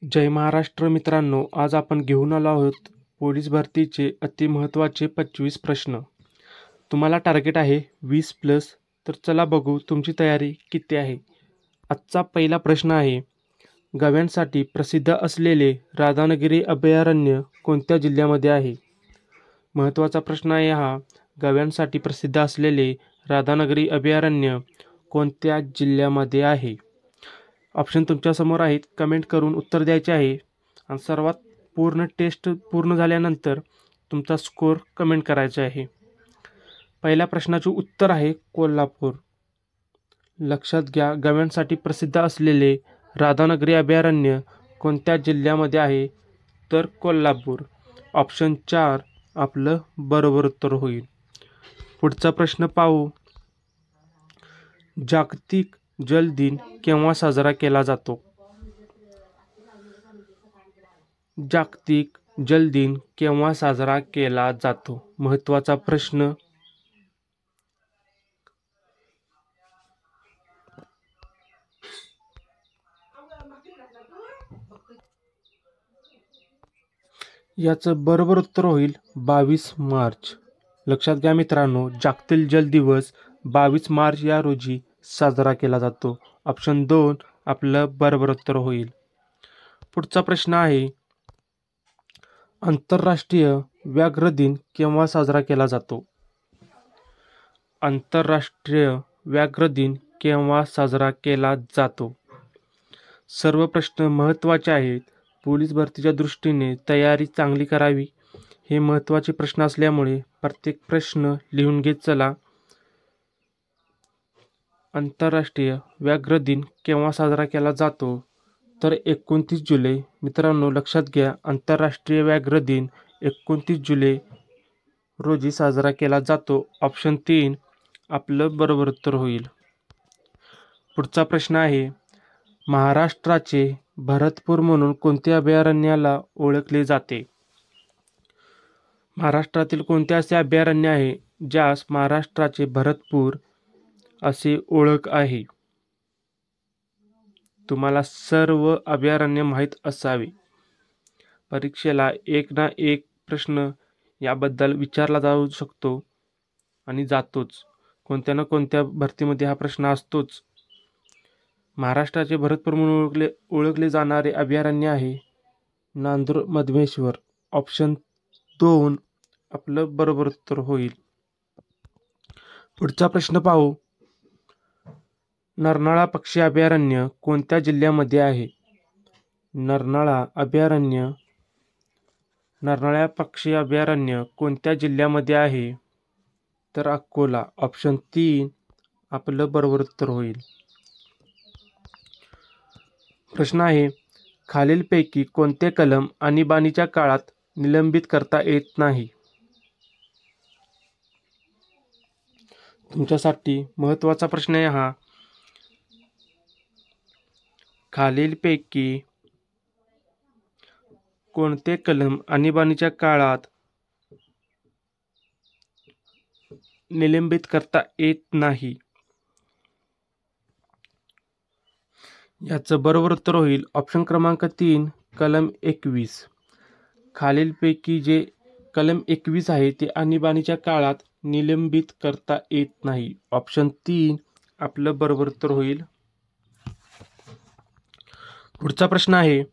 जय महाराष्ट्र मित्रांनो, आज आपण घेऊन आलो आहोत पोलीस भरतीचे अतिमहत्त्वाचे 25 प्रश्न. तुम्हाला टार्गेट आहे 20+. तर चला बघू तुमची तयारी किती आहे. आजचा पहिला प्रश्न आहे, गव्यांसाठी प्रसिद्ध असलेले राधानगरी अभयारण्य कोणत्या जिल्ह्यामध्ये आहे? महत्त्वाचा प्रश्न आहे हा. गव्यांसाठी प्रसिद्ध असलेले राधानगरी अभयारण्य कोणत्या जिल्ह्यामध्ये आहे? ऑप्शन तुमच्यासमोर आहेत. कमेंट करून उत्तर द्यायचे आहे आणि सर्वात पूर्ण टेस्ट पूर्ण झाल्यानंतर तुमचा स्कोअर कमेंट करायचा आहे. पहिल्या प्रश्नाचे उत्तर आहे कोल्हापूर. लक्षात घ्या, गव्यांसाठी प्रसिद्ध असलेले राधानगरी अभयारण्य कोणत्या जिल्ह्यामध्ये आहे? तर कोल्हापूर. ऑप्शन 4 आपलं बरोबर उत्तर होईल. पुढचा प्रश्न पाहू. जागतिक जल दिन केव्हा साजरा केला जातो? जागतिक जल दिन केव्हा साजरा केला जातो? महत्त्वाचा प्रश्न. याचं बरोबर उत्तर होईल 22 मार्च. लक्षात घ्या मित्रांनो, जागतिक जल दिवस 22 मार्च या रोजी साजरा केला जातो. ऑप्शन 2 आपलं बरोबर उत्तर होईल. पुढचा प्रश्न आहे, आंतरराष्ट्रीय व्याघ्र दिन केव्हा साजरा केला जातो? आंतरराष्ट्रीय व्याघ्र दिन केव्हा साजरा केला जातो? सर्व प्रश्न महत्त्वाचे आहेत. पोलीस भरतीच्या दृष्टीने तयारी चांगली करावी. हे महत्त्वाचे प्रश्न असल्यामुळे प्रत्येक प्रश्न लिहून घेत चला. आंतरराष्ट्रीय व्याघ्र दिन केव्हा साजरा केला जातो? तर 29 जुलै. मित्रांनो लक्षात घ्या, आंतरराष्ट्रीय व्याघ्र दिन 29 जुलै रोजी साजरा केला जातो. ऑप्शन 3 आपलं बरोबर उत्तर होईल. पुढचा प्रश्न आहे, महाराष्ट्राचे भरतपूर म्हणून कोणत्या अभयारण्याला ओळखले जाते? महाराष्ट्रातील कोणते असे अभयारण्य आहे ज्यास महाराष्ट्राचे भरतपूर असे ओळख आहे? तुम्हाला सर्व अभयारण्य माहीत असावे. परीक्षेला एक ना एक प्रश्न याबद्दल विचारला जाऊ शकतो आणि जातोच. कोणत्या ना कोणत्या भरतीमध्ये हा प्रश्न असतोच. महाराष्ट्राचे भरतपूर म्हणून ओळखले जाणारे अभयारण्य आहे नांदूर मधमेश्वर. ऑप्शन 2 आपलं बरोबर उत्तर होईल. पुढचा प्रश्न पाहू. नरनाळा पक्षी अभयारण्य कोणत्या जिल्ह्यामध्ये आहे? नरनाळा पक्षी अभयारण्य कोणत्या जिल्ह्यामध्ये आहे? तर अकोला. ऑप्शन 3 आपलं बरोबर उत्तर होईल. प्रश्न आहे, खालीलपैकी कोणते कलम आणीबाणीच्या काळात निलंबित करता येत नाही? तुमच्यासाठी महत्त्वाचा प्रश्न आहे हा. खालीलपैकी कोणते कलम आणीबाणीच्या काळात निलंबित करता येत नाही? याचं बरोबर उत्तर होईल ऑप्शन क्रमांक 3 कलम 21. खालीलपैकी जे कलम 21 आहे ते आणीबाणीच्या काळात निलंबित करता येत नाही. ऑप्शन 3 आपलं बरोबर उत्तर होईल. पुढचा प्रश्न आहे,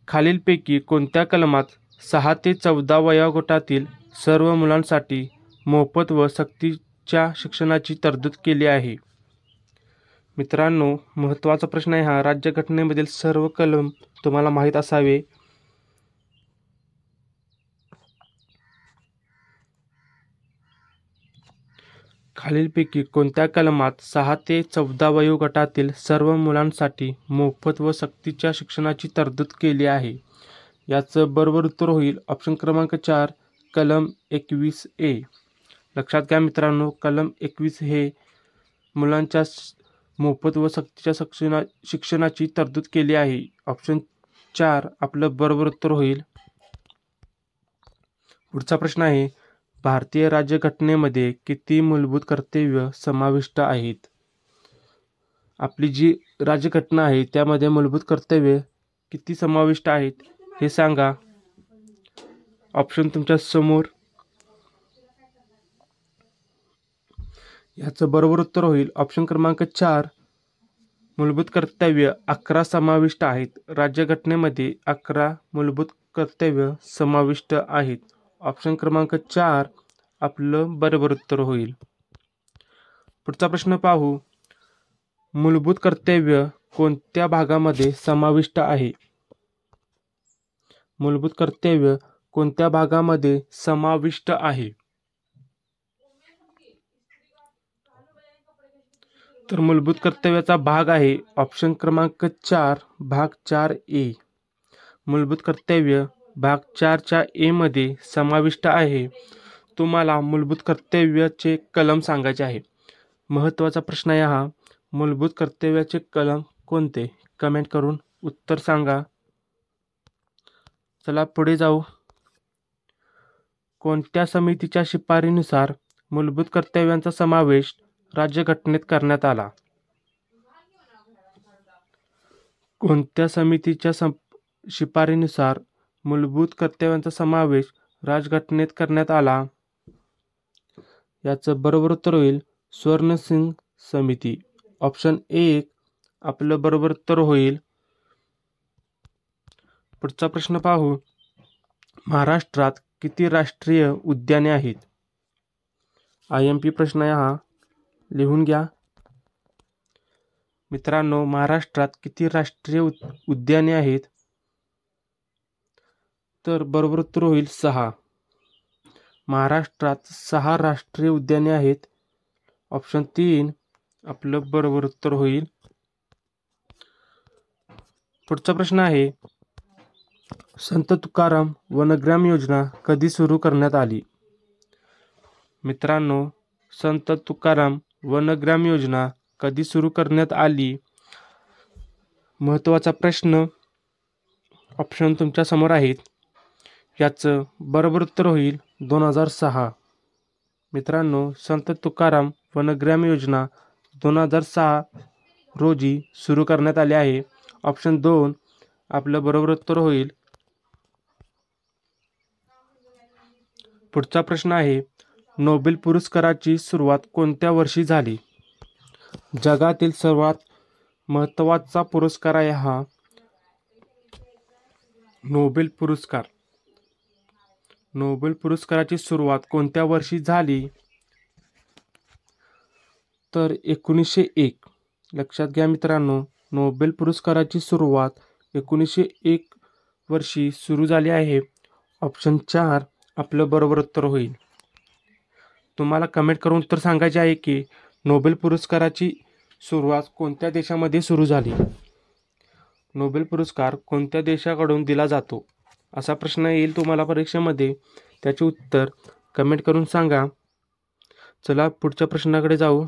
खालीलपैकी कोणत्या कलमात 6 ते 14 वयोगटातील सर्व मुलांसाठी मोफत व सक्तीच्या शिक्षणाची तरतूद केली आहे? मित्रांनो महत्त्वाचा प्रश्न आहे हा. राज्यघटनेमधील सर्व कलम तुम्हाला माहीत असावे. खालीलपैकी कोणत्या कलमात 6 ते 14 वयोगटातील सर्व मुलांसाठी मोफत व सक्तीच्या शिक्षणाची तरतूद केली आहे? याचं बरोबर उत्तर होईल ऑप्शन क्रमांक 4 कलम 21A. लक्षात घ्या मित्रांनो, कलम 21 हे मुलांच्या मोफत व सक्तीच्या शिक्षणाची तरतूद केली आहे. ऑप्शन 4 आपलं बरोबर उत्तर होईल. पुढचा प्रश्न आहे, भारतीय राज्यघटनेमध्ये किती मूलभूत कर्तव्य समाविष्ट आहेत? आपली जी राज्यघटना आहे त्यामध्ये मूलभूत कर्तव्य किती समाविष्ट आहेत हे सांगा. ऑप्शन तुमच्या समोर. याचं बरोबर उत्तर होईल ऑप्शन क्रमांक 4. मूलभूत कर्तव्य 11 समाविष्ट आहेत. राज्यघटनेमध्ये 11 मूलभूत कर्तव्य समाविष्ट आहेत. ऑप्शन क्रमांक 4 आपलं बरोबर उत्तर होईल. पुढचा प्रश्न पाहू. मूलभूत कर्तव्य कोणत्या भागामध्ये समाविष्ट आहे? मूलभूत कर्तव्य कोणत्या भागामध्ये समाविष्ट आहे? तर मूलभूत कर्तव्याचा भाग आहे ऑप्शन क्रमांक 4 भाग 4A. मूलभूत कर्तव्य भाग 4च्या ए मध्ये समाविष्ट आहे. तुम्हाला मूलभूत कर्तव्याचे कलम सांगायचे आहे. महत्त्वाचा प्रश्न आहे हा. मूलभूत कर्तव्याचे कलम कोणते? कमेंट करून उत्तर सांगा. चला पुढे जाऊ. कोणत्या समितीच्या शिफारशीनुसार मूलभूत कर्तव्यांचा समावेश राज्यघटनेत करण्यात आला? कोणत्या समितीच्या शिफारशीनुसार मूलभूत कर्तव्यांचा समावेश राज्यघटनेत करण्यात आला? याचं बरोबर उत्तर होईल स्वर्णसिंग समिती. ऑप्शन 1 आपलं बरोबर उत्तर होईल. पुढचा प्रश्न पाहू. महाराष्ट्रात किती राष्ट्रीय उद्याने आहेत? IMP प्रश्न आहे हा, लिहून घ्या. मित्रांनो, महाराष्ट्रात किती राष्ट्रीय उद्याने आहेत? तर बरोबर उत्तर होईल 6. महाराष्ट्रात 6 राष्ट्रीय उद्याने आहेत. ऑप्शन 3 आपलं बरोबर उत्तर होईल. पुढचा प्रश्न आहे. संत तुकाराम वनग्राम योजना कधी सुरू करण्यात आली? मित्रांनो, संत तुकाराम वनग्राम योजना कधी सुरू करण्यात आली? महत्त्वाचा प्रश्न. ऑप्शन तुमच्या समोर आहेत. याचं बरोबर उत्तर होईल 2006. मित्रांनो, संत तुकाराम वनग्राम योजना 2006 रोजी सुरू करण्यात आली आहे. ऑप्शन 2 आपलं बरोबर उत्तर होईल. पुढचा प्रश्न आहे. नोबेल पुरस्काराची सुरुवात कोणत्या वर्षी झाली? जगातील सर्वात महत्त्वाचा पुरस्कार आहे हा नोबेल पुरस्कार. नोबेल पुरस्काराची सुरुवात कोणत्या वर्षी झाली? तर 1901. लक्षात घ्या मित्रांनो, नोबेल पुरस्काराची सुरुवात 1901 वर्षी सुरू झाली आहे. ऑप्शन 4 आपलं बरोबर उत्तर होईल. तुम्हाला कमेंट करून उत्तर सांगायचे आहे की नोबेल पुरस्काराची सुरुवात कोणत्या देशामध्ये सुरू झाली? नोबेल पुरस्कार कोणत्या देशाकडून दिला जातो? असा प्रश्न येईल तुम्हाला परीक्षेमध्ये. त्याचे उत्तर कमेंट करून सांगा. चला पुढच्या प्रश्नाकडे जाऊ.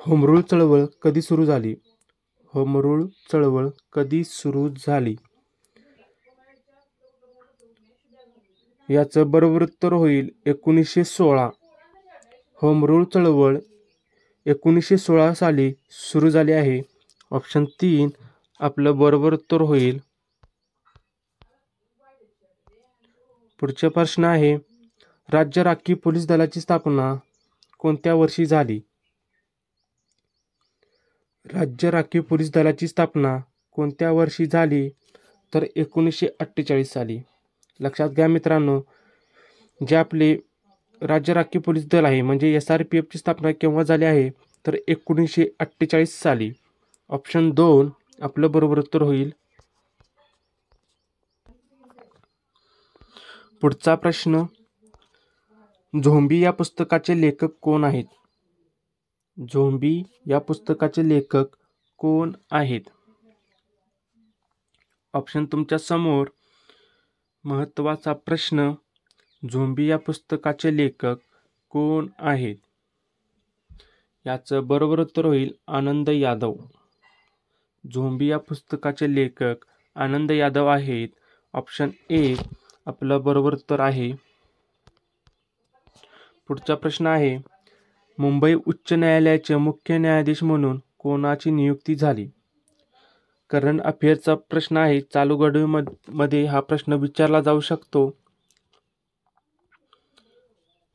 होम रूल चळवळ कधी सुरू झाली? होम रूल चळवळ कधी सुरू झाली? याचं बरोबर उत्तर होईल 1916. होम रूल चळवळ 1916 साली सुरू झाली आहे. ऑप्शन 3 आपलं बरोबर उत्तर होईल. पुढचा प्रश्न आहे. राज्य राखीव पोलीस दलाची स्थापना कोणत्या वर्षी झाली? राज्य राखीव पोलीस दलाची स्थापना कोणत्या वर्षी झाली? तर 1948 साली. लक्षात घ्या मित्रांनो, जे आपले राज्य राखीव पोलीस दल आहे म्हणजे SRPF ची स्थापना केव्हा झाली आहे? तर 1948 साली. ऑप्शन 2 आपलं बरोबर उत्तर होईल. पुढचा प्रश्न. झोंबी या पुस्तकाचे लेखक कोण आहेत? झोंबी या पुस्तकाचे लेखक कोण आहेत? ऑप्शन तुमच्या समोर. महत्त्वाचा प्रश्न. झोंबी या पुस्तकाचे लेखक कोण आहेत? याचं बरोबर उत्तर होईल आनंद यादव. झोंबी या पुस्तकाचे लेखक आनंद यादव आहेत. ऑप्शन 1 आपलं बरोबर उत्तर आहे. पुढचा प्रश्न आहे. मुंबई उच्च न्यायालयाचे मुख्य न्यायाधीश म्हणून कोणाची नियुक्ती झाली? करंट अफेअरचा प्रश्न आहे, चालू घडामोडीमध्ये हा प्रश्न विचारला जाऊ शकतो.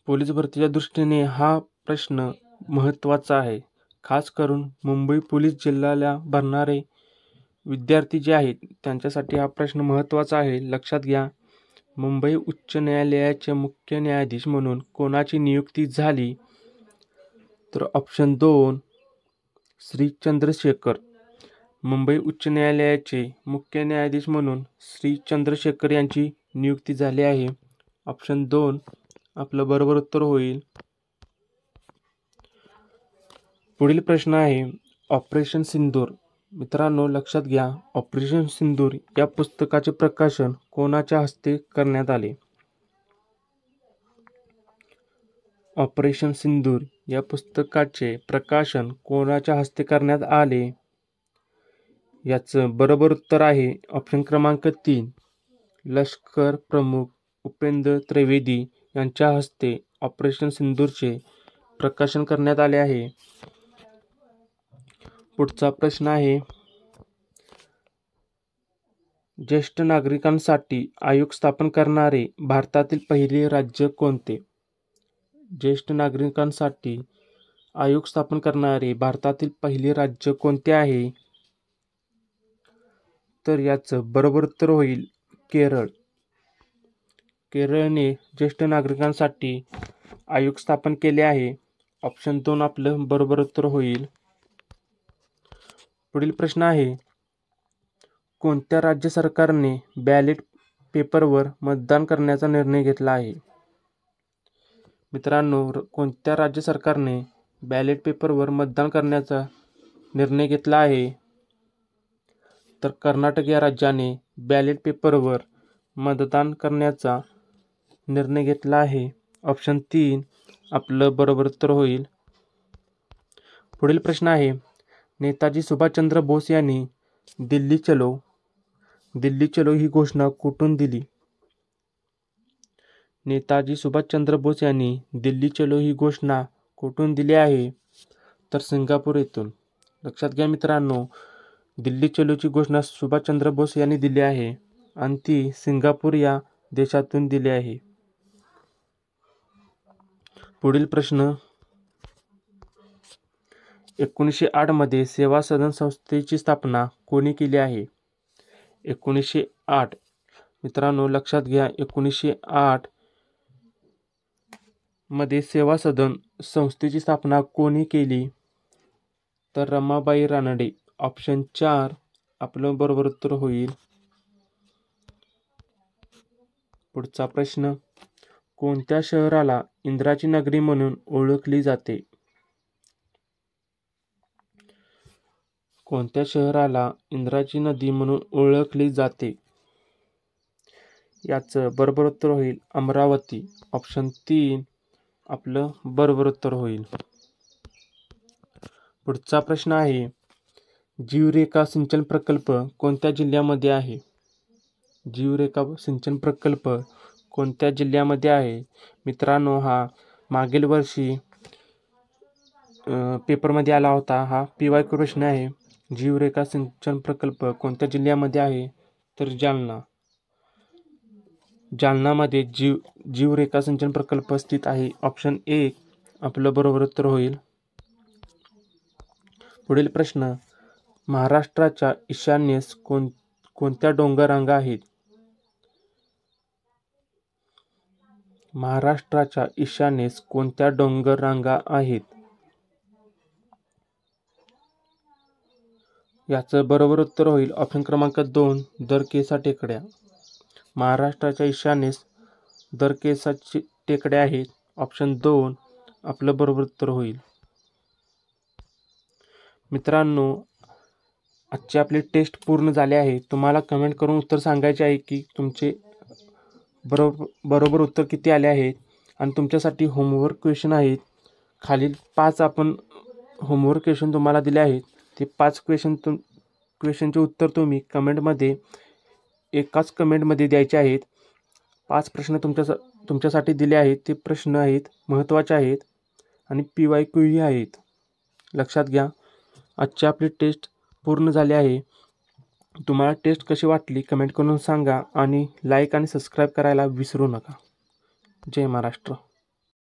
पोलीस भरतीच्या दृष्टीने हा प्रश्न महत्त्वाचा आहे. खास करून मुंबई पोलीस जिल्ह्याला भरणारे विद्यार्थी जे आहेत त्यांच्यासाठी हा प्रश्न महत्त्वाचा आहे. लक्षात घ्या. मुंबई उच्च न्यायालयाचे मुख्य न्यायाधीश म्हणून कोणाची नियुक्ती झाली? तर ऑप्शन 2 श्री चंद्रशेखर. मुंबई उच्च न्यायालयाचे मुख्य न्यायाधीश म्हणून श्री चंद्रशेखर यांची नियुक्ती झाली आहे. ऑप्शन 2 आपलं बरोबर उत्तर होईल. पुढील प्रश्न आहे ऑपरेशन सिंदूर. मित्रांनो लक्षात घ्या, ऑपरेशन सिंदूर या पुस्तकाचे प्रकाशन कोणाच्या हस्ते करण्यात आले? ऑपरेशन सिंदूर या पुस्तकाचे प्रकाशन कोणाच्या हस्ते करण्यात आले? याचं बरोबर उत्तर आहे ऑप्शन क्रमांक 3 लष्कर प्रमुख उपेंद्र त्रिवेदी यांच्या हस्ते ऑपरेशन सिंदूरचे प्रकाशन करण्यात आले आहे. पुढचा प्रश्न आहे ज्येष्ठ नागरिकांसाठी आयोग स्थापन करणारे भारतातील पहिले राज्य कोणते? ज्येष्ठ नागरिकांसाठी आयोग स्थापन करणारे भारतातील पहिले राज्य कोणते आहे? तर याचं बरोबर उत्तर होईल केरळ. केरळने ज्येष्ठ नागरिकांसाठी आयोग स्थापन केले आहे. ऑप्शन 2 आपलं बरोबर उत्तर होईल. पुढील प्रश्न आहे कोणत्या राज्य सरकारने बॅलेट पेपरवर मतदान करण्याचा निर्णय घेतला आहे? मित्रांनो कोणत्या राज्य सरकारने बॅलेट पेपरवर मतदान करण्याचा निर्णय घेतला आहे? तर कर्नाटक या राज्याने बॅलेट पेपरवर मतदान करण्याचा निर्णय घेतला आहे. ऑप्शन 3 आपलं बरोबर उत्तर होईल. पुढील प्रश्न आहे नेताजी सुभाषचंद्र बोस यांनी दिल्ली चलो ही घोषणा कुठून दिली? नेताजी सुभाषचंद्र बोस यांनी दिल्ली चलो ही घोषणा कुठून दिली आहे? तर सिंगापूर येथून. लक्षात घ्या मित्रांनो, दिल्ली चलोची घोषणा सुभाषचंद्र बोस यांनी दिली आहे आणि ती सिंगापूर या देशातून दिली आहे. पुढील प्रश्न 1908 मध्ये सेवा सदन संस्थेची स्थापना कोणी केली आहे? 1908 मित्रांनो लक्षात घ्या, 1908 मध्ये सेवा सदन संस्थेची स्थापना कोणी केली? तर रमाबाई रानडे. ऑप्शन 4 आपलं बरोबर उत्तर होईल. पुढचा प्रश्न कोणत्या शहराला इंद्राची नगरी म्हणून ओळखली जाते? कोणत्या शहराला इंद्राची नदी म्हणून ओळखली जाते? याचं बरोबर उत्तर होईल अमरावती. ऑप्शन 3 आपलं बरोबर उत्तर होईल. पुढचा प्रश्न आहे जीवरेखा सिंचन प्रकल्प कोणत्या जिल्ह्यामध्ये आहे? जीवरेखा सिंचन प्रकल्प कोणत्या जिल्ह्यामध्ये आहे? मित्रांनो हा मागील वर्षी पेपरमध्ये आला होता. हा PYQ प्रश्न आहे. जीवरेखा सिंचन प्रकल्प कोणत्या जिल्ह्यामध्ये आहे? तर जालना. जालनामध्ये जीवरेखा सिंचन प्रकल्प स्थित आहे. ऑप्शन 1 आपलं बरोबर उत्तर होईल. पुढील प्रश्न महाराष्ट्राच्या ईशान्येस कोणत्या डोंगररांगा आहेत? महाराष्ट्राच्या ईशान्येस कोणत्या डोंगररांगा आहेत? याचं बरोबर उत्तर होईल ऑप्शन क्रमांक 2 दरकेसा टेकड्या. महाराष्ट्राच्या ईशान्येस दरकेसाची टेकड्या आहेत. ऑप्शन 2 आपलं बरोबर उत्तर होईल. मित्रांनो आजची आपली टेस्ट पूर्ण झाली आहे. तुम्हाला कमेंट करून उत्तर सांगायचे आहे की तुमचे बरोबर उत्तर किती आले आहेत. आणि तुमच्यासाठी होमवर्क क्वेश्चन आहेत. खालील 5 आपण होमवर्क क्वेश्चन तुम्हाला दिले आहेत. ते 5 क्वेश्चनचे उत्तर तुम्ही कमेंटमध्ये एकाच कमेंटमध्ये द्यायचे आहेत. 5 प्रश्न तुमच्यासाठी दिले आहेत. ते प्रश्न आहेत महत्त्वाचे आहेत आणि PYQ ही आहेत. लक्षात घ्या. आजची आपली टेस्ट पूर्ण झाली आहे. तुम्हाला टेस्ट कशी वाटली कमेंट करून सांगा आणि लाईक आणि सबस्क्राईब करायला विसरू नका. जय महाराष्ट्र.